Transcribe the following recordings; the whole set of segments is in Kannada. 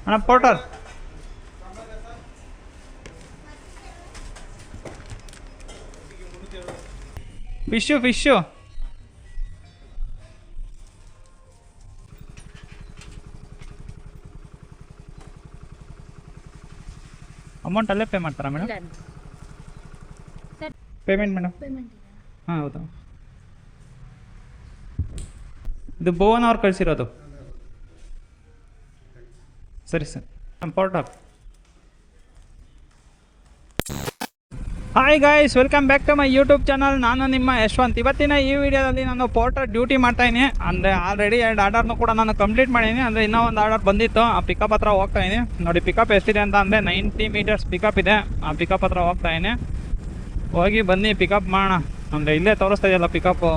ಅಣ್ಣ ಪೋರ್ಟರ್ ಫಿಶ್ಶು ಅಮೌಂಟ್ ಅಲ್ಲೇ ಪೇ ಮಾಡ್ತಾರಾ ಮೇಡಮ್? Payment madam? ಹಾಂ ಹೌದು. ಇದು ಭುವನ್ ಅವ್ರು ಕಳಿಸಿರೋದು. ಸರಿ sir. Porter. Hi guys, welcome back to my YouTube channel. ನಾನು ನಿಮ್ಮ ಯಶವಂತ್. ಇವತ್ತಿನ ಈ ವಿಡಿಯೋದಲ್ಲಿ ನಾನು ಪೋರ್ಟರ್ ಡ್ಯೂಟಿ ಮಾಡ್ತಾಯಿದ್ದೀನಿ. ಅಂದರೆ ಆಲ್ರೆಡಿ 2 ಆರ್ಡರ್ನು ಕೂಡ ನಾನು ಕಂಪ್ಲೀಟ್ ಮಾಡಿದ್ದೀನಿ. ಅಂದರೆ ಇನ್ನೂ ಒಂದು ಆರ್ಡರ್ ಬಂದಿತ್ತು, ಆ ಪಿಕಪ್ ಹತ್ರ ಹೋಗ್ತಾಯಿದ್ದೀನಿ. ನೋಡಿ ಪಿಕಪ್ ಎಷ್ಟಿದೆ ಅಂತ ಅಂದರೆ 90 ಮೀಟರ್ಸ್ ಪಿಕಪ್ ಇದೆ. ಆ ಪಿಕಪ್ ಹತ್ರ ಹೋಗ್ತಾಯಿದ್ದೀನಿ. ಹೋಗಿ ಬನ್ನಿ ಪಿಕಪ್ ಮಾಡೋಣ. ಅಂದರೆ ಇಲ್ಲೇ ತೋರಿಸ್ತಾ ಇದೆಯಲ್ಲ ಪಿಕಪ್ಪು.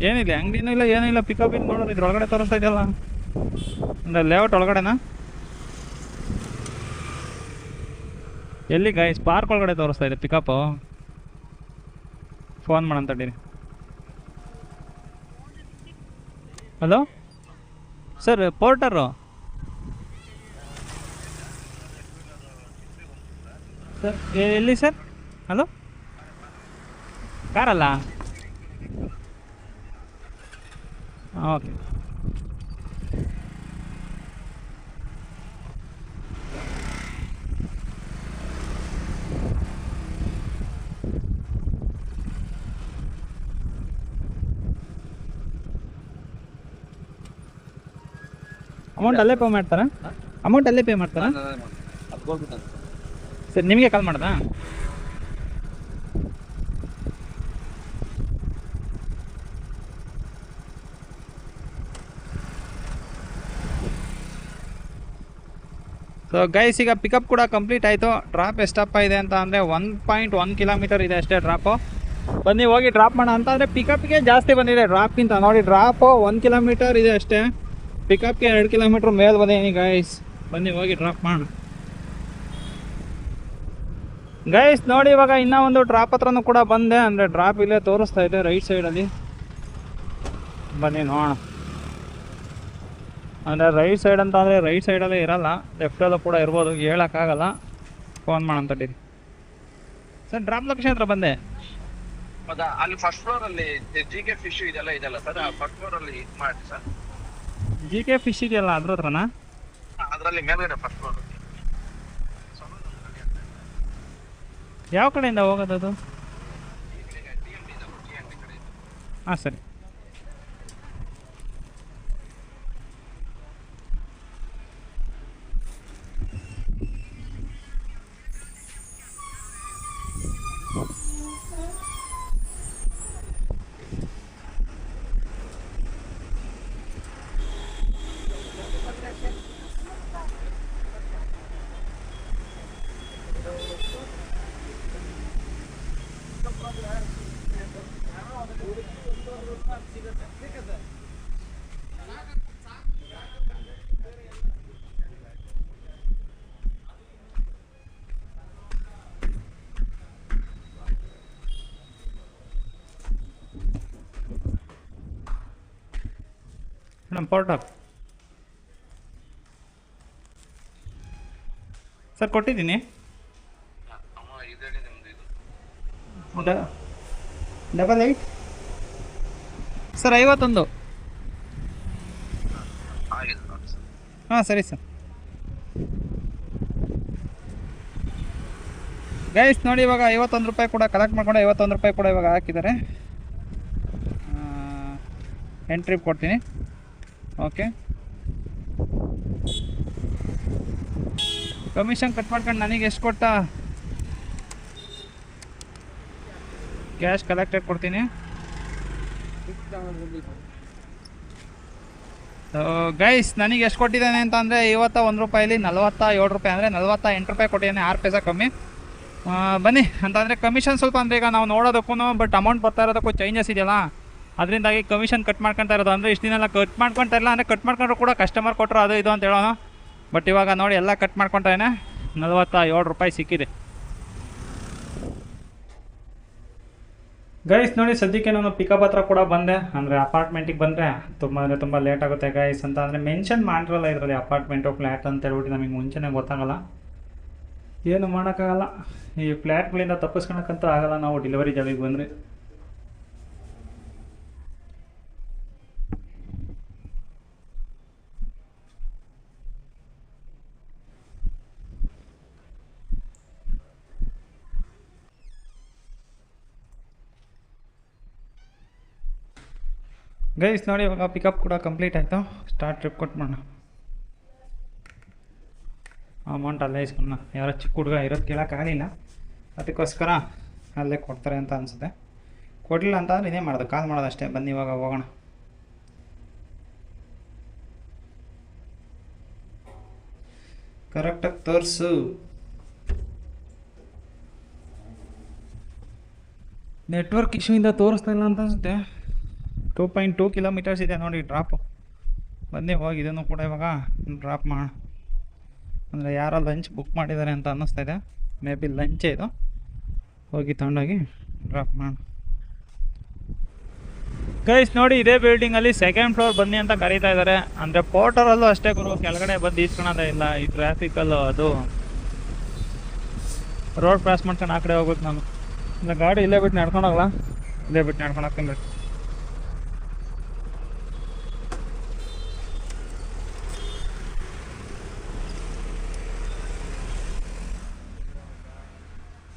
ಏನಿಲ್ಲ, ಅಂಗಡಿನೂ ಇಲ್ಲ, ಏನೂ ಇಲ್ಲ. ಪಿಕಪ್ ಇದು ನೋಡೋದು, ಇದ್ರೊಳಗಡೆ ತೋರಿಸ್ತಾ ಇದೆಯಲ್ಲ. ಅಂದರೆ ಲೇಔಟ್ ಒಳಗಡೆನಾ? ಎಲ್ಲಿ ಗೈಸ್? ಪಾರ್ಕ್ ಒಳಗಡೆ ತೋರಿಸ್ತಾ ಇದೆ ಪಿಕಪ್ಪು. ಫೋನ್ ಮಾಡೋಣ ತಡೀರಿ. Hello sir, Porter sir. ಎಲ್ಲಿ ಸರ್? ಹಲೋ, ಕಾರಲ್ಲ? ಓಕೆ. ಅಮೌಂಟ್ ಅಲ್ಲೇ ಪೇ ಮಾಡ್ತಾರಾ? ಅಮೌಂಟ್ ಅಲ್ಲೇ ಪೇ ಮಾಡ್ತಾರಾ ಸರ್? ನಿಮಗೆ ಕಾಲ್ ಮಾಡ್ದಾ? ಸೊ ಗೈಸ್, ಈಗ ಪಿಕಪ್ ಕೂಡ ಕಂಪ್ಲೀಟ್ ಆಯಿತು. ಡ್ರಾಪ್ ಎಷ್ಟಪ್ಪ ಇದೆ ಅಂತ ಅಂದರೆ 1.1 ಕಿಲೋಮೀಟರ್ ಇದೆ ಅಷ್ಟೇ ಡ್ರಾಪು. ಬನ್ನಿ ಹೋಗಿ ಡ್ರಾಪ್ ಮಾಡೋಣ ಅಂತ. ಅಂದರೆ ಪಿಕಪ್ಗೆ ಜಾಸ್ತಿ ಬಂದಿದೆ ಡ್ರಾಪ್ಗಿಂತ. ನೋಡಿ ಡ್ರಾಪು 1 ಕಿಲೋಮೀಟರ್ ಇದೆ ಅಷ್ಟೇ, ಪಿಕಪ್ಗೆ 2 ಕಿಲೋಮೀಟ್ರ್ ಮೇಲೆ ಬಂದೀನಿ ಗೈಸ್. ಬನ್ನಿ ಹೋಗಿ ಡ್ರಾಪ್ ಮಾಡೋಣ ಗೈಸ್. ನೋಡಿ ಇವಾಗ ಇನ್ನೂ ಒಂದು ಡ್ರಾಪ್ ಹತ್ರನೂ ಕೂಡ ಬಂದೆ. ಅಂದರೆ ಡ್ರಾಪ್ ಇಲ್ಲೇ ತೋರಿಸ್ತಾ ಇದೆ ರೈಟ್ ಸೈಡಲ್ಲಿ. ಬನ್ನಿ ನೋಡೋಣ. ಅಂದರೆ ರೈಟ್ ಸೈಡ್ ಅಂತ ಅಂದರೆ ರೈಟ್ ಸೈಡಲ್ಲೇ ಇರೋಲ್ಲ, ಲೆಫ್ಟಲ್ಲೂ ಕೂಡ ಇರ್ಬೋದು, ಹೇಳೋಕ್ಕಾಗಲ್ಲ. ಫೋನ್ ಮಾಡೋಣ ತಡೀರಿ ಸರ್. ಡ್ರಾಪ್ ಲೊಕೇಶನ್ ಹತ್ರ ಬಂದೆ. ಹೌದಾ? ಅಲ್ಲಿ ಫಸ್ಟ್ ಫ್ಲೋರ್ ಅಲ್ಲಿ GK ಫಿಶ್ ಇದೆಲ್ಲ ಇದೆಲ್ಲ ಸರ್, ಫಸ್ಟ್ ಫ್ಲೋರ್ ಅಲ್ಲಿ ಇದು ಮಾಡಿ ಸರ್. GK ಫಿಶ್ ಇದೆಯಲ್ಲ ಅದ್ರ ಹತ್ರನಾ? ಅದರಲ್ಲಿ ಮೇಲ್ಗಡೆ ಫಸ್ಟ್ ಫ್ಲೋರ್. ಯಾವ ಕಡೆಯಿಂದ ಹೋಗೋದು? ಹಾಂ ಸರಿ. ಮೇಡಮ್ ಪೋರ್ಟರ್ ಸರ್ ಕೊಟ್ಟಿದ್ದೀನಿ. Double 8 sir 51. ಹಾಂ ಸರಿ ಸರ್. ಗೈಸ್ ನೋಡಿ ಇವಾಗ 51 ರೂಪಾಯಿ ಕೂಡ ಕಲೆಕ್ಟ್ ಮಾಡ್ಕೊಂಡು 51 ರೂಪಾಯಿ ಕೂಡ ಇವಾಗ ಹಾಕಿದ್ದಾರೆ. ಎಂಟ್ರಿ ಕೊಡ್ತೀನಿ. ಓಕೆ, ಕಮಿಷನ್ ಕಟ್ ಮಾಡ್ಕೊಂಡು ನನಗೆ ಎಷ್ಟು ಕೊಟ್ಟ? ಕ್ಯಾಶ್ ಕಲೆಕ್ಟೆಡ್ ಕೊಡ್ತೀನಿ. ಗೈಸ್ ನನಗೆ ಎಷ್ಟು ಕೊಟ್ಟಿದ್ದಾನೆ ಅಂತ ಅಂದರೆ 51 ರೂಪಾಯಲ್ಲಿ 47 ರೂಪಾಯಿ, ಅಂದರೆ 48 ರೂಪಾಯಿ ಕೊಟ್ಟಿದ್ದಾನೆ, 6 ಪೈಸೆ ಕಮ್ಮಿ. ಬನ್ನಿ ಅಂತಂದರೆ ಕಮಿಷನ್ ಸ್ವಲ್ಪ ಅಂದರೆ ಈಗ ನಾವು ನೋಡೋದಕ್ಕೂ ಬಟ್ ಅಮೌಂಟ್ ಬರ್ತಾ ಇರೋದಕ್ಕೂ ಚೇಂಜಸ್ ಇದೆಯಲ್ಲ, ಅದರಿಂದಾಗಿ ಕಮಿಷನ್ ಕಟ್ ಮಾಡ್ಕೊತಾ ಇರೋದು. ಅಂದರೆ ಇಷ್ಟು ದಿನ ಕಟ್ ಮಾಡ್ಕೊತಾ ಇಲ್ಲ, ಅಂದರೆ ಕಟ್ ಮಾಡ್ಕೊಂಡ್ರು ಕೂಡ ಕಸ್ಟಮರ್ ಕೊಟ್ಟರು ಅದು ಇದು ಅಂತ ಹೇಳೋಣ. ಬಟ್ ಇವಾಗ ನೋಡಿ ಎಲ್ಲ ಕಟ್ ಮಾಡ್ಕೊತಾನೆ 47 ರೂಪಾಯಿ ಸಿಕ್ಕಿದೆ. ಗೈಸ್ ನೋಡಿ ಸದ್ಯಕ್ಕೆ ನಾನು ಪಿಕಪ್ ಹತ್ರ ಕೂಡ ಬಂದೆ, ಅಂದರೆ ಅಪಾರ್ಟ್ಮೆಂಟಿಗೆ ಬಂದರೆ ತುಂಬ ಲೇಟ್ ಆಗುತ್ತೆ ಗೈಸ್ ಅಂತ ಅಂದರೆ ಮೆನ್ಷನ್ ಮಾಡಿರಲ್ಲ ಇದರಲ್ಲಿ ಅಪಾರ್ಟ್ಮೆಂಟು ಫ್ಲ್ಯಾಟ್ ಅಂತ ಹೇಳ್ಬಿಟ್ಟು ನಮಗೆ ಮುಂಚೆನೇ ಗೊತ್ತಾಗಲ್ಲ. ಏನು ಮಾಡೋಕ್ಕಾಗಲ್ಲ, ಈ ಫ್ಲ್ಯಾಟ್ಗಳಿಂದ ತಪ್ಪಿಸ್ಕೊಳಕ್ಕಂತೂ ಆಗಲ್ಲ ನಾವು ಡೆಲಿವರಿ ಜಾಬಿಗೆ ಬಂದರೆ. ಗೈಸ್ ನೋಡಿ ಇವಾಗ ಪಿಕಪ್ ಕೂಡ ಕಂಪ್ಲೀಟ್ ಆಯಿತು. ಸ್ಟಾರ್ಟ್ ಟ್ರಿಪ್ ಕೊಟ್ಟು ಮಾಡೋಣ. ಅಮೌಂಟ್ ಅಲ್ಲೇ ಇಸ್ಕೊಂಡ, ಯಾರೋ ಚಿಕ್ಕ ಹುಡುಗ ಇರೋದು ಕೇಳೋಕ್ಕಾಗಲಿಲ್ಲ, ಅದಕ್ಕೋಸ್ಕರ ಅಲ್ಲೇ ಕೊಡ್ತಾರೆ ಅಂತ ಅನಿಸುತ್ತೆ. ಕೊಡಲಿಲ್ಲ ಅಂತ ಅಂದರೆ ಇದೇ ಮಾಡೋದು, ಕಾಲ್ ಮಾಡೋದು ಅಷ್ಟೇ. ಬನ್ನಿ ಇವಾಗ ಹೋಗೋಣ. ಕರೆಕ್ಟಾಗಿ ತೋರಿಸು. ನೆಟ್ವರ್ಕ್ ಇಶ್ಯೂಯಿಂದ ತೋರಿಸ್ತಾ ಇಲ್ಲ ಅಂತ ಅನಿಸುತ್ತೆ. 2.2 ಕಿಲೋಮೀಟರ್ಸ್ ಇದೆ ನೋಡಿ ಡ್ರಾಪು. ಬನ್ನಿ ಹೋಗಿ ಇದನ್ನು ಕೂಡ ಇವಾಗ ಡ್ರಾಪ್ ಮಾಡೋಣ. ಅಂದರೆ ಯಾರೋ ಲಂಚ್ ಬುಕ್ ಮಾಡಿದ್ದಾರೆ ಅಂತ ಅನ್ನಿಸ್ತಾ ಇದೆ, ಮೇ ಬಿ ಲಂಚೇ ಇದು. ಹೋಗಿ ತಗೊಂಡೋಗಿ ಡ್ರಾಪ್ ಮಾಡೋಣ. ಗೈಸ್ ನೋಡಿ ಇದೇ ಬಿಲ್ಡಿಂಗಲ್ಲಿ ಸೆಕೆಂಡ್ ಫ್ಲೋರ್ ಬನ್ನಿ ಅಂತ ಕರೀತಾ ಇದ್ದಾರೆ. ಅಂದರೆ ಪೋರ್ಟರಲ್ಲೂ ಅಷ್ಟೇ ಗುರು, ಕೆಳಗಡೆ ಬಂದು ಈಸ್ಕೊಳೋದೇ ಇಲ್ಲ. ಈ ಟ್ರಾಫಿಕಲ್ಲೂ ಅದು ರೋಡ್ ಕ್ರಾಸ್ ಮಾಡ್ಕೊಂಡು ಆ ಕಡೆ ಹೋಗ್ಬೇಕು ನಾನು. ಇಲ್ಲ ಗಾಡಿ ಇಲ್ಲೇ ಬಿಟ್ಟು ನಡ್ಕೊಂಡು ಹೋಗಲ್ಲ, ಇಲ್ಲೇ ಬಿಟ್ಟು ನಡ್ಕೊಂಡು ಹೋಗ್ತೀನಿ.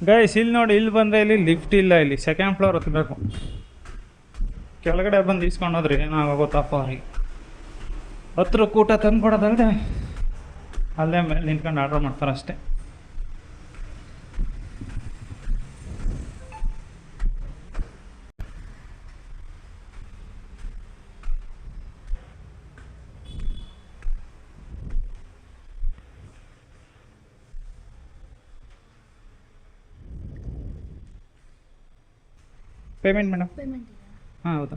ಗೈಸ್ ಇಲ್ಲಿ ನೋಡಿ, ಇಲ್ಲಿ ಬಂದರೆ ಇಲ್ಲಿ ಲಿಫ್ಟ್ ಇಲ್ಲ, ಇಲ್ಲಿ ಸೆಕೆಂಡ್ ಫ್ಲೋರ್ ಹತ್ತಬೇಕು. ಕೆಳಗಡೆ ಬಂದು ಇಸ್ಕೊಂಡೋದ್ರಿ ಏನಾಗೋಗುತ್ತಪ್ಪ ಅವ್ರಿಗೆ. ಹತ್ರ ಕೂಟ ತಂದು ಕೊಡೋದಲ್ಲದೆ ಅಲ್ಲೇ ಮೇಲೆ ನಿಂತ್ಕೊಂಡು ಆರ್ಡ್ರ್ ಮಾಡ್ತಾರೆ ಅಷ್ಟೇ. Payment madam? ಹಾಂ ಹೌದು.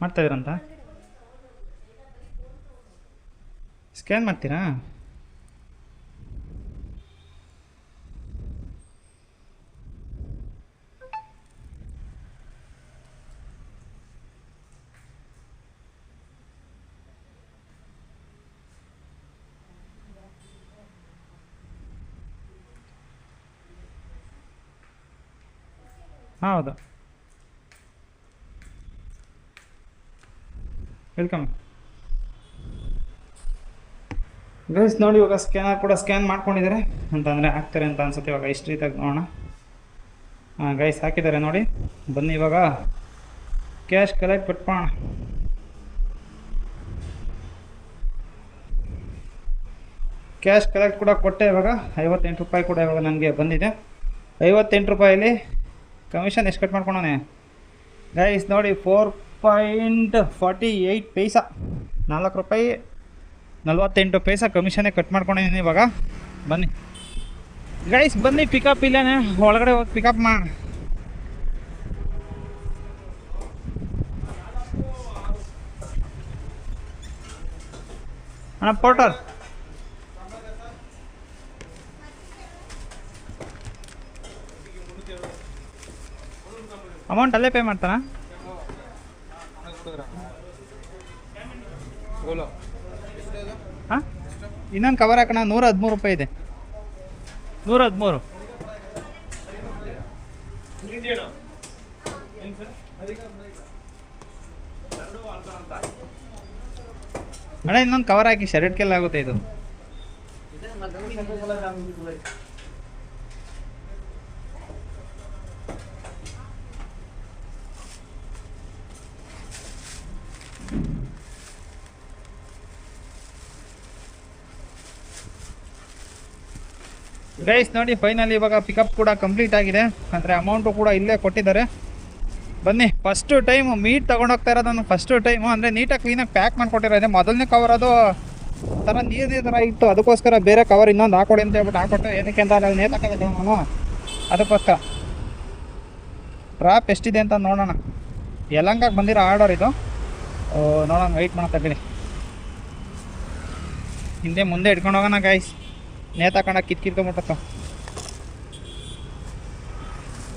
ಮಾಡ್ತಾಯಿದ್ರಂತ? ಸ್ಕ್ಯಾನ್ ಮಾಡ್ತೀರಾ? ಹೌದು, ವೆಲ್ಕಮ್. ಗೈಸ್ ನೋಡಿ ಇವಾಗ ಸ್ಕ್ಯಾನರ್ ಕೂಡ ಸ್ಕ್ಯಾನ್ ಮಾಡ್ಕೊಂಡಿದ್ದಾರೆ ಅಂತಂದರೆ ಹಾಕ್ತಾರೆ ಅಂತ ಅನ್ಸುತ್ತೆ. ಇವಾಗ ಹಿಸ್ಟ್ರಿ ತೆಗೆದು ನೋಡೋಣ. ಹಾಂ ಗೈಸ್ ಹಾಕಿದ್ದಾರೆ ನೋಡಿ. ಬನ್ನಿ ಇವಾಗ ಕ್ಯಾಶ್ ಕಲೆಕ್ಟ್ ಕೊಟ್ಬೋಣ. ಕ್ಯಾಶ್ ಕಲೆಕ್ಟ್ ಕೂಡ ಕೊಟ್ಟೆ. ಇವಾಗ 58 ರೂಪಾಯಿ ಕೂಡ ಇವಾಗ ನನಗೆ ಬಂದಿದೆ. 58 ರೂಪಾಯಲ್ಲಿ ಕಮಿಷನ್ ಎಷ್ಟು ಕಟ್ ಮಾಡ್ಕೊಳೋಣ ಗೈಸ್ ನೋಡಿ, 4.48 ಪೈಸಾ, 4 ರೂಪಾಯಿ 48 ಪೈಸಾ ಕಮಿಷನ್ನೇ ಕಟ್ ಮಾಡ್ಕೊಂಡಿದ್ದೀನಿ ಇವಾಗ. ಬನ್ನಿ ಗೈಸ್ ಬನ್ನಿ, ಪಿಕಪ್ ಇಲ್ಲೇನೆ, ಒಳಗಡೆ ಹೋಗಿ ಪಿಕಪ್ ಮಾಡಿ. ಅಣ್ಣ ಪೋರ್ಟರ್, ಅಮೌಂಟ್ ಅಲ್ಲೇ ಪೇ ಮಾಡ್ತಾನ? ಹಾಂ ಇನ್ನೊಂದು ಕವರ್ ಹಾಕೋಣ. 113 ರೂಪಾಯಿ ಇದೆ. 113. ಅಣ್ಣ ಇನ್ನೊಂದು ಕವರ್ ಹಾಕಿ, ಶರ್ಟ್ಗೆಲ್ಲ ಆಗುತ್ತೆ ಇದು. ಗೈಸ್ ನೋಡಿ ಫೈನಲಿ ಇವಾಗ ಪಿಕಪ್ ಕೂಡ ಕಂಪ್ಲೀಟ್ ಆಗಿದೆ. ಅಂದರೆ ಅಮೌಂಟು ಕೂಡ ಇಲ್ಲೇ ಕೊಟ್ಟಿದ್ದಾರೆ. ಬನ್ನಿ, ಫಸ್ಟು ಟೈಮು ಮೀಟ್ ತೊಗೊಂಡೋಗ್ತಾ ಇರೋದು ನಾನು. ಫಸ್ಟು ಟೈಮು ಅಂದರೆ ನೀಟಾಗಿ ಕ್ಲೀನಾಗಿ ಪ್ಯಾಕ್ ಮಾಡಿಕೊಟ್ಟಿರೋದೆ. ಮೊದಲನೇ ಕವರ್ ಅದು ಒಂಥರ ನೀರು ಥರ ಇತ್ತು, ಅದಕ್ಕೋಸ್ಕರ ಬೇರೆ ಕವರ್ ಇನ್ನೊಂದು ಹಾಕೊಡಿ ಅಂತ ಹೇಳ್ಬಿಟ್ಟು ಹಾಕೊಟ್ಟು. ಏನಕ್ಕೆ ಅಂತ ಅಲ್ಲಿ ನೇತಾಕಿದ್ದೆ ನಾನು, ಅದಕ್ಕೋಸ್ಕರ. ಡ್ರಾಪ್ ಎಷ್ಟಿದೆ ಅಂತ ನೋಡೋಣ. ಯಲಹಂಕಕ್ಕೆ ಬಂದಿರೋ ಆರ್ಡರ್ ಇದು. ನೋಡೋಣ, ವೆಯ್ಟ್ ಮಾಡೋಣ ತಗೊಳ್ಳಿ. ಹಿಂದೆ ಮುಂದೆ ಇಟ್ಕೊಂಡು ಹೋಗೋಣ ಗೈಸ್. ನೇತಾಕೊಂಡ ಕಿತ್ಕೊಂಬಿಟ್ಟು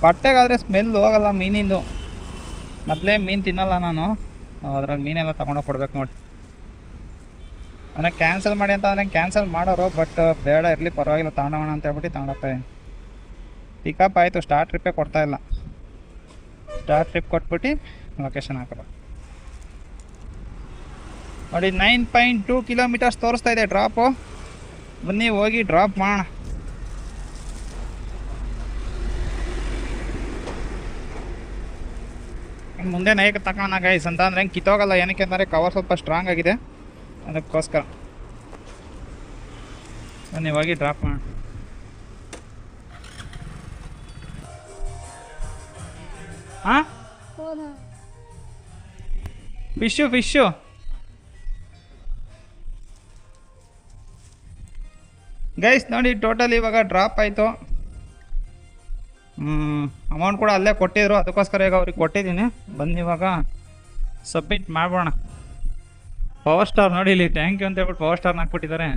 ಬಟ್ಟೆಗಾದರೆ ಸ್ಮೆಲ್ ಹೋಗಲ್ಲ ಮೀನಿಂದು. ಮೊದಲೇ ಮೀನು ತಿನ್ನಲ್ಲ ನಾನು, ಅದ್ರಲ್ಲಿ ಮೀನೆಲ್ಲ ತೊಗೊಂಡೋಗಿ ಕೊಡ್ಬೇಕು ನೋಡಿ. ಅಂದರೆ ಕ್ಯಾನ್ಸಲ್ ಮಾಡಿ ಅಂತ ಅಂದರೆ ಕ್ಯಾನ್ಸಲ್ ಮಾಡೋರು, ಬಟ್ ಬೇಡ ಇರಲಿ ಪರವಾಗಿಲ್ಲ ತಗೊಂಡೋಗೋಣ ಅಂತ ಹೇಳ್ಬಿಟ್ಟು ತಗೊಂಡೋಗ್ತಾ ಇದ್ದೀನಿ. ಪಿಕಪ್ ಆಯಿತು, ಸ್ಟಾರ್ಟ್ ಟ್ರಿಪ್ಪೇ ಕೊಡ್ತಾಯಿಲ್ಲ. ಸ್ಟಾರ್ಟ್ ಟ್ರಿಪ್ ಕೊಟ್ಬಿಟ್ಟು ಲೊಕೇಶನ್ ಹಾಕೋದು ನೋಡಿ. 9.2 ಕಿಲೋಮೀಟರ್ಸ್ ತೋರಿಸ್ತಾ ಇದೆ ಡ್ರಾಪು. ಬನ್ನಿ ಹೋಗಿ ಡ್ರಾಪ್ ಮಾಡೋಣ. ಮುಂದೆ ನೈಕ್ ತಗೋಣ ಗೈಸ್ ಅಂತ ಅಂದರೆ ಹೆಂಗೆ ಕಿತ್ತೋಗಲ್ಲ. ಏನಕ್ಕೆ ಅಂದರೆ ಕವರ್ ಸ್ವಲ್ಪ ಸ್ಟ್ರಾಂಗ್ ಆಗಿದೆ, ಅದಕ್ಕೋಸ್ಕರ. ಬನ್ನಿ ಹೋಗಿ ಡ್ರಾಪ್ ಮಾಡೋಣ. ಹಾಂ, ಫಿಶ್ಶು ಗೈಸ್ ನೋಡಿ. ಟೋಟಲ್ ಇವಾಗ ಡ್ರಾಪ್ ಆಯಿತು. ಅಮೌಂಟ್ ಕೂಡ ಅಲ್ಲೇ ಕೊಟ್ಟಿದ್ರು, ಅದಕ್ಕೋಸ್ಕರ ಈಗ ಅವ್ರಿಗೆ ಕೊಟ್ಟಿದ್ದೀನಿ. ಬಂದು ಇವಾಗ ಸಬ್ಮಿಟ್ ಮಾಡೋಣ. ಪವರ್ ಸ್ಟಾರ್ ನೋಡಿ, ಇಲ್ಲಿ ಥ್ಯಾಂಕ್ ಯು ಅಂತ ಹೇಳ್ಬಿಟ್ಟು ಪವರ್ ಸ್ಟಾರ್ನ ಹಾಕ್ಬಿಟ್ಟಿದ್ದಾರೆ.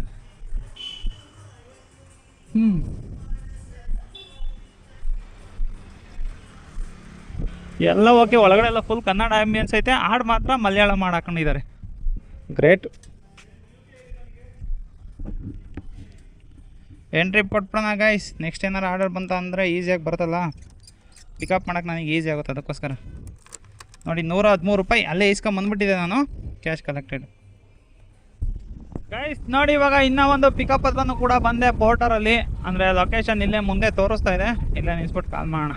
ಎಲ್ಲ ಓಕೆ. ಒಳಗಡೆ ಎಲ್ಲ ಫುಲ್ ಕನ್ನಡ ಆಂಬಿಯನ್ಸ್ ಐತೆ, ಹಾಡು ಮಾತ್ರ ಮಲಯಾಳಂ ಮಾಡಿ ಹಾಕೊಂಡಿದ್ದಾರೆ. ಗ್ರೇಟ್. ಎಂಟ್ರಿ ಕೊಟ್ಬಿಡೋಣ ಗೈಸ್. ನೆಕ್ಸ್ಟ್ ಏನಾರು ಆರ್ಡರ್ ಬಂತ ಅಂದರೆ ಈಸಿಯಾಗಿ ಬರುತ್ತಲ್ಲ, ಪಿಕಪ್ ಮಾಡೋಕ್ಕೆ ನನಗೆ ಈಸಿ ಆಗುತ್ತೆ, ಅದಕ್ಕೋಸ್ಕರ. ನೋಡಿ 113 ರೂಪಾಯಿ ಅಲ್ಲೇ ಇಸ್ಕೊಂಬಂದ್ಬಿಟ್ಟಿದ್ದೆ ನಾನು, ಕ್ಯಾಶ್ ಕಲೆಕ್ಟೆಡ್ ಗೈಸ್. ನೋಡಿ ಇವಾಗ ಇನ್ನೂ ಒಂದು ಪಿಕಪ್ ಅದನ್ನು ಕೂಡ ಬಂದೆ ಪೋರ್ಟರಲ್ಲಿ. ಅಂದರೆ ಲೊಕೇಶನ್ ಇಲ್ಲೇ ಮುಂದೆ ತೋರಿಸ್ತಾ ಇದೆ, ಇಲ್ಲೇ ನಿಲ್ಸ್ಬಿಟ್ಟು ಕಾಲ್ ಮಾಡೋಣ.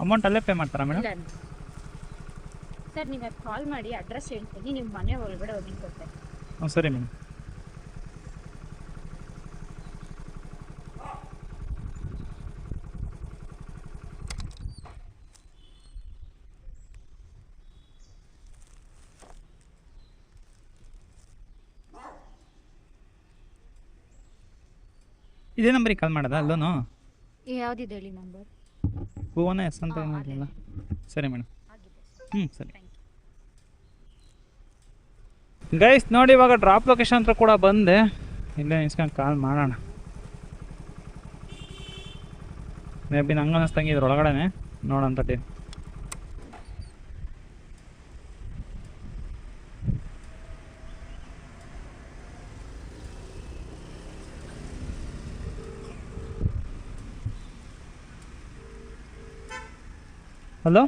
ಅಮೌಂಟ್ ಅಲ್ಲೇ ಪೇ ಮಾಡ್ತಾರಾ ಮೇಡಮ್? ಸರ್ ನೀವು ಕಾಲ್ ಮಾಡಿ ಅಡ್ರೆಸ್ ಹೇಳ್ತೀನಿ, ನಿಮ್ಮ ಮನೆ ಒಳಗಡೆ ಹೋಗಿ ಕೊಡ್ತೇನೆ. ಹ್ಞೂ ಸರಿ ಮೇಡಮ್. ಇದೇ ನಂಬರಿಗೆ ಕಾಲ್ ಮಾಡೋದಾ ಅಲ್ಲೂ? ಯಾವುದಿದೆ ಹೇಳಿ ನಂಬರ್? ಹೂವನ ಎಸ್ ಅಂತ ಏನಿಲ್ಲ. ಸರಿ ಮೇಡಮ್. ಸರಿ ಗೈಸ್. ನೋಡಿ ಇವಾಗ ಡ್ರಾಪ್ ಲೊಕೇಶನ್ ಹತ್ರ ಕೂಡ ಬಂದೆ, ಇಲ್ಲೇ ನಿಲ್ಸ್ಕೊಂಡು ಕಾಲ್ ಮಾಡೋಣ. ಮೇ ಬಿ ನಂಗೆ ಅನ್ನಿಸ್ತಂಗೆ ಇದ್ರೊಳಗಡೆ ನೋಡೋಂಥ ಟೀಮ್. ಹಲೋ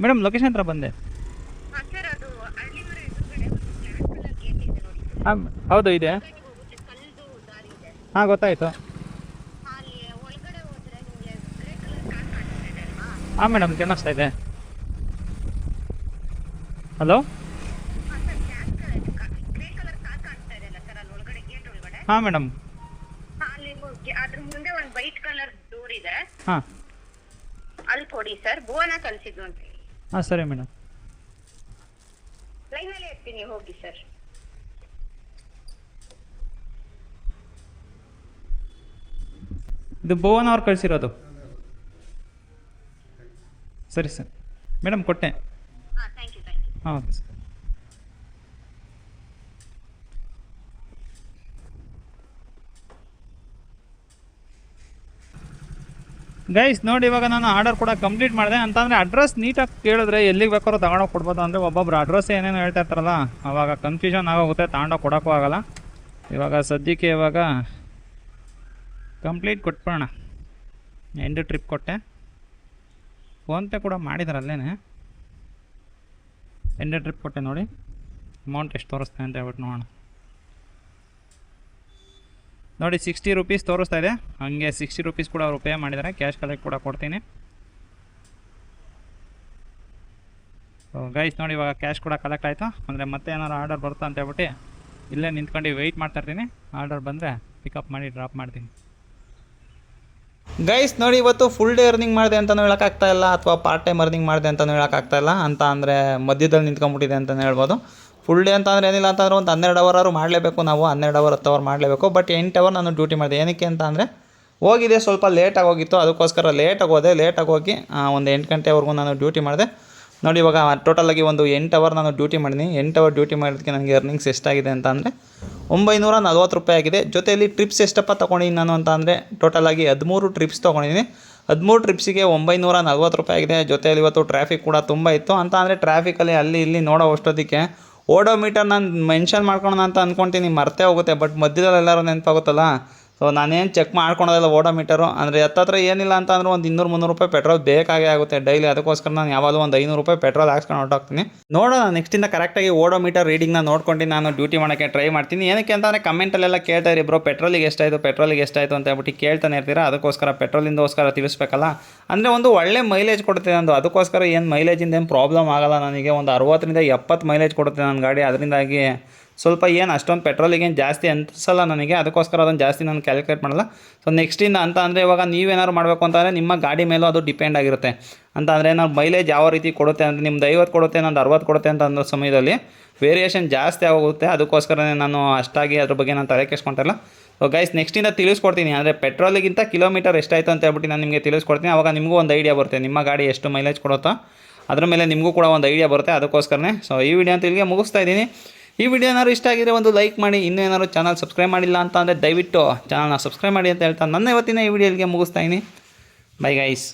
ಮೇಡಮ್, ಲೊಕೇಶನ್ ಹತ್ರ ಬಂದೆ. ಹಾಂ ಹೌದು ಇದೆ. ಹಾಂ ಗೊತ್ತಾಯಿತು. ಹಾಂ ಮೇಡಮ್ ಕಾಣಿಸ್ತಾ ಇದೆ. ಹಲೋ ಹಾಂ ಮೇಡಮ್. ಹಾಂ ಅಲ್ಲಿ ಕೊಡಿ ಸರ್, ಭುವನ ಕಳಿಸಿದ್ದು ಅಂತ. ಹಾಂ ಸರಿ ಮೇಡಮ್. ಲೈನಲ್ಲಿ ಇರ್ತೀನಿ, ಹೋಗಿ ಸರ್. ಇದು ಭುವನ ಅವ್ರು ಕಳಿಸಿರೋದು. ಸರಿ ಸರ್ ಮೇಡಮ್, ಕೊಟ್ಟೆ. ಹಾಂ ಥ್ಯಾಂಕ್ ಯು, ಥ್ಯಾಂಕ್ ಯು. ಹಾಂ ಓಕೆ ಸರ್. ಗೈಸ್ ನೋಡಿ ಇವಾಗ ನಾನು ಆರ್ಡರ್ ಕೂಡ ಕಂಪ್ಲೀಟ್ ಮಾಡಿದೆ. ಅಂತಂದರೆ ಅಡ್ರೆಸ್ ನೀಟಾಗಿ ಕೇಳಿದ್ರೆ ಎಲ್ಲಿಗೆ ಬೇಕಾದ್ರೂ ತಗೊಂಡೋಗಿ ಕೊಡ್ಬೋದು. ಅಂದರೆ ಒಬ್ಬೊಬ್ರು ಅಡ್ರೆಸ್ ಏನೇನು ಹೇಳ್ತಾ ಇರ್ತಾರಲ್ಲ, ಆವಾಗ ಕನ್ಫ್ಯೂಷನ್ ಆಗೋಗುತ್ತೆ, ತಗೊಂಡೋಗಿ ಕೊಡೋಕ್ಕೂ ಆಗೋಲ್ಲ. ಇವಾಗ ಸದ್ಯಕ್ಕೆ ಇವಾಗ ಕಂಪ್ಲೀಟ್ ಕೊಟ್ಬಿಡೋಣ. ಎಂಡ್ ಟ್ರಿಪ್ ಕೊಟ್ಟೆ, ಫೋನ್ಪೇ ಕೂಡ ಮಾಡಿದಾರಲ್ಲೇ. ಎಂಡ್ ಟ್ರಿಪ್ ಕೊಟ್ಟೆ ನೋಡಿ. ಅಮೌಂಟ್ ಎಷ್ಟು ತೋರಿಸ್ತೆ ಅಂತ ಹೇಳ್ಬಿಟ್ಟು ನೋಡೋಣ. ನೋಡಿ 60 ರೂಪೀಸ್ ತೋರಿಸ್ತಾ ಇದೆ. ಹಾಗೆ 60 ರೂಪೀಸ್ ಕೂಡ ಅವರು ಪೇ ಮಾಡಿದ್ದಾರೆ. ಕ್ಯಾಶ್ ಕಲೆಕ್ಟ್ ಕೂಡ ಕೊಡ್ತೀನಿ. ಗೈಸ್ ನೋಡಿ ಇವಾಗ ಕ್ಯಾಶ್ ಕೂಡ ಕಲೆಕ್ಟ್ ಆಯಿತು. ಅಂದರೆ ಮತ್ತೆ ಏನಾರು ಆರ್ಡರ್ ಬರುತ್ತಾ ಅಂತ ಹೇಳ್ಬಿಟ್ಟು ಇಲ್ಲೇ ನಿಂತ್ಕೊಂಡು ವೆಯ್ಟ್ ಮಾಡ್ತಾಯಿರ್ತೀನಿ. ಆರ್ಡರ್ ಬಂದರೆ ಪಿಕಪ್ ಮಾಡಿ ಡ್ರಾಪ್ ಮಾಡ್ತೀನಿ. ಗೈಸ್ ನೋಡಿ, ಇವತ್ತು ಫುಲ್ ಡೇ ಅರ್ನಿಂಗ್ ಮಾಡಿದೆ ಅಂತಲೂ ಹೇಳೋಕ್ಕಾಗ್ತಾ ಇಲ್ಲ, ಅಥವಾ ಪಾರ್ಟ್ ಟೈಮ್ ಅರ್ನಿಂಗ್ ಮಾಡಿದೆ ಅಂತಲೂ ಹೇಳೋಕ್ಕಾಗ್ತಾ ಇಲ್ಲ. ಅಂತ ಅಂದರೆ ಮಧ್ಯದಲ್ಲಿ ನಿಂತ್ಕೊಂಡ್ಬಿಟ್ಟಿದೆ ಅಂತಲೇ ಹೇಳ್ಬೋದು. ಫುಲ್ ಡೇ ಅಂತ ಅಂದರೆ ಏನಿಲ್ಲ ಅಂತಂದರೆ ಒಂದು 12 ಅವರ್ ಮಾಡಲೇಬೇಕು ನಾವು, 12 ಅವರ್ 10 ಅವರ್ ಮಾಡಲೇಬೇಕು. ಬಟ್ 8 ಅವರ್ ನಾನು ಡ್ಯೂಟಿ ಮಾಡಿದೆ. ಏನಕ್ಕೆ ಅಂತ ಅಂದರೆ ಹೋಗಿದೆ ಸ್ವಲ್ಪ ಲೇಟಾಗಿ ಹೋಗಿತ್ತು, ಅದಕ್ಕೋಸ್ಕರ ಲೇಟಾಗಿ ಹೋದೆ. ಲೇಟಾಗಿ ಹೋಗಿ ಒಂದು 8 ಗಂಟೆವರೆಗೂ ನಾನು ಡ್ಯೂಟಿ ಮಾಡಿದೆ. ನೋಡಿ ಇವಾಗ ಟೋಟಲಾಗಿ ಒಂದು 8 ಅವರ್ ನಾನು ಡ್ಯೂಟಿ ಮಾಡಿದ್ದೀನಿ. 8 ಅವರ್ ಡ್ಯೂಟಿ ಮಾಡೋದಕ್ಕೆ ನನಗೆ ಅರ್ನಿಂಗ್ಸ್ ಎಷ್ಟಾಗಿದೆ ಅಂತ ಅಂದರೆ 940 ರೂಪಾಯಿ ಆಗಿದೆ. ಜೊತೆಯಲ್ಲಿ ಟ್ರಿಪ್ಸ್ ಎಷ್ಟಪ್ಪ ತೊಗೊಂಡಿದ್ದೀನಿ ನಾನು ಅಂತ ಅಂದರೆ ಟೋಟಲಾಗಿ 13 ಟ್ರಿಪ್ಸ್ ತೊಗೊಂಡಿದ್ದೀನಿ. 13 ಟ್ರಿಪ್ಸಿಗೆ 940 ರೂಪಾಯಿ ಆಗಿದೆ. ಜೊತೆಯಲ್ಲಿ ಇವತ್ತು ಟ್ರಾಫಿಕ್ ಕೂಡ ತುಂಬ ಇತ್ತು. ಅಂತ ಅಂದರೆ ಟ್ರಾಫಿಕಲ್ಲಿ ಅಲ್ಲಿ ಇಲ್ಲಿ ನೋಡೋ ಅಷ್ಟೊತ್ತಿಗೆ ಓಡೋಮೀಟರ್ ನಾನು ಮೆನ್ಷನ್ ಮಾಡ್ಕೊಳ್ಳೋಣ ಅಂತ ಅಂದ್ಕೊಳ್ತೀನಿ, ಮರ್ತೇ ಹೋಗುತ್ತೆ. ಬಟ್ ಮಧ್ಯದಲ್ಲಿ ಎಲ್ಲರೂ ನೆನಪಾಗುತ್ತಲ್ಲ, ಸೊ ನಾನೇನು ಚೆಕ್ ಮಾಡ್ಕೊಳೋದಿಲ್ಲ ಓಡೋಮೀಟರು. ಅಂದರೆ ಹತ್ತತ್ರ ಏನಿಲ್ಲ ಅಂತ ಅಂದ್ರೆ ಒಂದು 200-300 ರೂಪಾಯಿ ಪೆಟ್ರೋಲ್ ಬೇಕಾಗೇ ಆಗುತ್ತೆ ಡೈಲಿ. ಅದಕ್ಕೋಸ್ಕರ ನಾನು ಯಾವಾಗಲೂ ಒಂದು 500 ರೂಪಾಯಿ ಪೆಟ್ರೋಲ್ ಹಾಕ್ಸ್ಕೊಂಡು ಹೊರಟೋಗ್ತೀನಿ. ನೋಡೋಣ ನೆಕ್ಸ್ಟಿಂದ ಕರೆಕ್ಟಾಗಿ ಓಡೋಮೀಟರ್ ರೀಡಿಂಗ್ನ ನೋಡ್ಕೊಂಡು ನಾನು ಡ್ಯೂಟಿ ಮಾಡೋಕ್ಕೆ ಟ್ರೈ ಮಾಡ್ತೀನಿ. ಏನಕ್ಕೆ ಅಂತಂದರೆ ಕಮೆಂಟಲ್ಲೆಲ್ಲ ಕೇಳ್ತಾ ಇರಿ ಬ್ರೋ, ಪೆಟ್ರೋಲಿಗೆ ಎಷ್ಟಾಯಿತು ಅಂತ ಹೇಳ್ಬಿಟ್ಟು ಕೇಳ್ತಾನೆ ಇರ್ತೀರಾ. ಅದಕ್ಕೋಸ್ಕರ ಪೆಟ್ರೋಲಿಂದೋಸ್ಕರ ತಿಳಿಸ್ಬೇಕಲ್ಲ. ಅಂದರೆ ಒಂದು ಒಳ್ಳೆ ಮೈಲೇಜ್ ಕೊಡುತ್ತೆ ನಂದು, ಅದಕ್ಕೋಸ್ಕರ ಏನು ಮೈಲೇಜಿಂದ ಏನು ಪ್ರಾಬ್ಲಮ್ ಆಗೋಲ್ಲ ನನಗೆ. ಒಂದು 60-70 ಮೈಲೇಜ್ ಕೊಡುತ್ತೆ ನನ್ನ ಗಾಡಿ. ಅದರಿಂದಾಗಿ ಸ್ವಲ್ಪ ಏನು ಅಷ್ಟೊಂದು ಪೆಟ್ರೋಲಿಗೇನು ಜಾಸ್ತಿ ಅನಿಸಲ್ಲ ನನಗೆ, ಅದಕ್ಕೋಸ್ಕರ ಅದನ್ನು ಜಾಸ್ತಿ ನಾನು ಕ್ಯಾಲ್ಕುಲೇಟ್ ಮಾಡಲ್ಲ. ಸೊ ನೆಕ್ಸ್ಟಿಂದ ಅಂತ ಅಂದರೆ ಇವಾಗ ನೀವೇನಾದ್ರು ಮಾಡಬೇಕು ಅಂತಂದರೆ ನಿಮ್ಮ ಗಾಡಿ ಮೇಲೂ ಅದು ಡಿಪೆಂಡ್ ಆಗಿರುತ್ತೆ. ಅಂತ ಅಂದರೆ ನಾವು ಮೈಲೇಜ್ ಯಾವ ರೀತಿ ಕೊಡುತ್ತೆ ಅಂದರೆ ನಿಮ್ದು 50 ಕೊಡುತ್ತೆ, ನಂದು 60 ಕೊಡುತ್ತೆ ಅಂತ ಅನ್ನೋ ಸಮಯದಲ್ಲಿ ವೇರಿಯೇಷನ್ ಜಾಸ್ತಿ ಆಗೋಗುತ್ತೆ. ಅದಕ್ಕೋಸ್ಕರನೇ ನಾನು ಅಷ್ಟಾಗಿ ಅದ್ರ ಬಗ್ಗೆ ನಾನು ತಲೆ ಕೆಡಿಸ್ಕೊಂತಿಲ್ಲ. ಸೊ ಗೈಸ್ ನೆಕ್ಸ್ಟಿಂದ ತಿಳಿಸ್ಕೊಡ್ತೀನಿ, ಅಂದರೆ ಪೆಟ್ರೋಲಿಗಿಂತ ಕಿಲೋಮೀಟರ್ ಎಷ್ಟಾಯಿತು ಅಂತ ಹೇಳ್ಬಿಟ್ಟು ನಾನು ನಿಮಗೆ ತಿಳಿಸ್ಕೊಡ್ತೀನಿ. ಆವಾಗ ನಿಮಗೂ ಒಂದು ಐಡಿಯಾ ಬರುತ್ತೆ, ನಿಮ್ಮ ಗಾಡಿ ಎಷ್ಟು ಮೈಲೇಜ್ ಕೊಡುತ್ತೋ ಅದ್ರ ಮೇಲೆ ನಿಮಗೂ ಕೂಡ ಒಂದು ಐಡಿಯಾ ಬರುತ್ತೆ. ಅದಕ್ಕೋಸ್ಕರನೇ ಸೊ ಈ ವಿಡಿಯೋ ಅಂತ ಇಲ್ಲಿಗೆ ಮುಗಿಸ್ತಾ ಇದ್ದೀನಿ. ಈ ವಿಡಿಯೋ ಏನಾದ್ರು ಇಷ್ಟ ಆಗಿದ್ರೆ ಒಂದು ಲೈಕ್ ಮಾಡಿ. ಇನ್ನೂ ಏನಾದ್ರು ಚಾನಲ್ ಸಬ್ಸ್ಕ್ರೈಬ್ ಮಾಡಿಲ್ಲ ಅಂತ ಅಂದರೆ ದಯವಿಟ್ಟು ಚಾನಲ್ನ ಸಬ್ಸ್ಕ್ರೈಬ್ ಮಾಡಿ ಅಂತ ಹೇಳ್ತಾ ನನ್ನ ಇವತ್ತಿನ ಈ ವಿಡಿಯೋ ಇಲ್ಲಿಗೆ ಮುಗಿಸ್ತಾ ಇದ್ದೀನಿ. Bye guys.